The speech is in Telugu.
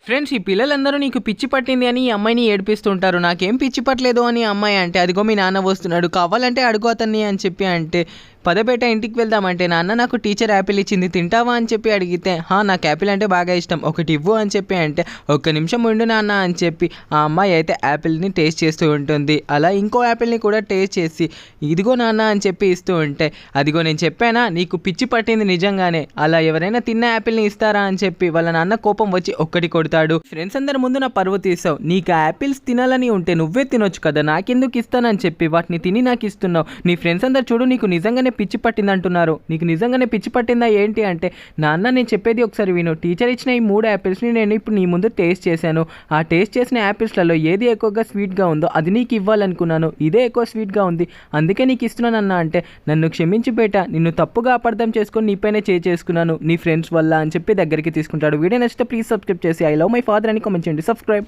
ఫ్రెండ్స్, ఈ పిల్లలందరూ నీకు పిచ్చి పట్టింది అని ఈ అమ్మాయిని ఏడిపిస్తుంటారు. నాకేం పిచ్చి పట్టలేదు అని అమ్మాయి అంటే, అదిగో మీ నాన్న వస్తున్నాడు, కావాలంటే అడుగు అతన్ని అని చెప్పి అంటే, పదబేట ఇంటికి వెళ్దామంటే, నాన్న నాకు టీచర్ యాపిల్ ఇచ్చింది తింటావా అని చెప్పి అడిగితే, నాకు యాపిల్ అంటే బాగా ఇష్టం, ఒకటి ఇవ్వు అని చెప్పి అంటే, ఒక్క నిమిషం ఉండు నాన్న అని చెప్పి ఆ అమ్మాయి అయితే యాపిల్ని టేస్ట్ చేస్తూ ఉంటుంది. అలా ఇంకో యాపిల్ని కూడా టేస్ట్ చేసి, ఇదిగో నాన్న అని చెప్పి ఇస్తూ ఉంటే, అదిగో నేను చెప్పానా నీకు పిచ్చి పట్టింది నిజంగానే, అలా ఎవరైనా తిన్న యాపిల్ని ఇస్తారా అని చెప్పి వాళ్ళ నాన్న కోపం వచ్చి ఒక్కటి కొడతాడు. ఫ్రెండ్స్ అందరి ముందు నా పరువు తీసావు, నీకు యాపిల్స్ తినాలని ఉంటే నువ్వే తినొచ్చు కదా, నాకెందుకు ఇస్తానని చెప్పి వాటిని తిని నాకు ఇస్తున్నావు. నీ ఫ్రెండ్స్ అందరు చూడు నీకు నిజంగానే పిచ్చి పట్టింది అంటున్నారు, నీకు నిజంగానే పిచ్చి పట్టిందా ఏంటి అంటే, నాన్న నేను చెప్పేది ఒకసారి విను, టీచర్ ఇచ్చిన ఈ 3 యాపిల్స్ని నేను ఇప్పుడు నీ ముందు టేస్ట్ చేశాను. ఆ టేస్ట్ చేసిన యాపిల్స్లలో ఏది ఎక్కువగా స్వీట్గా ఉందో అది నీకు ఇవ్వాలనుకున్నాను, ఇదే ఎక్కువ స్వీట్గా ఉంది, అందుకే నీకు ఇస్తున్నాను అన్న అంటే, నన్ను క్షమించి బేట, నిన్ను తప్పుగా అపార్థం చేసుకొని నీపైనే చేసుకున్నాను నీ ఫ్రెండ్స్ వల్ల అని చెప్పి దగ్గరికి తీసుకుంటాడు. వీడియో నచ్చితే ప్లీజ్ సబ్స్క్రైబ్ చేసి ఐ లవ్ మై ఫాదర్ అని కామెంట్ చేయండి. సబ్స్క్రైబ్.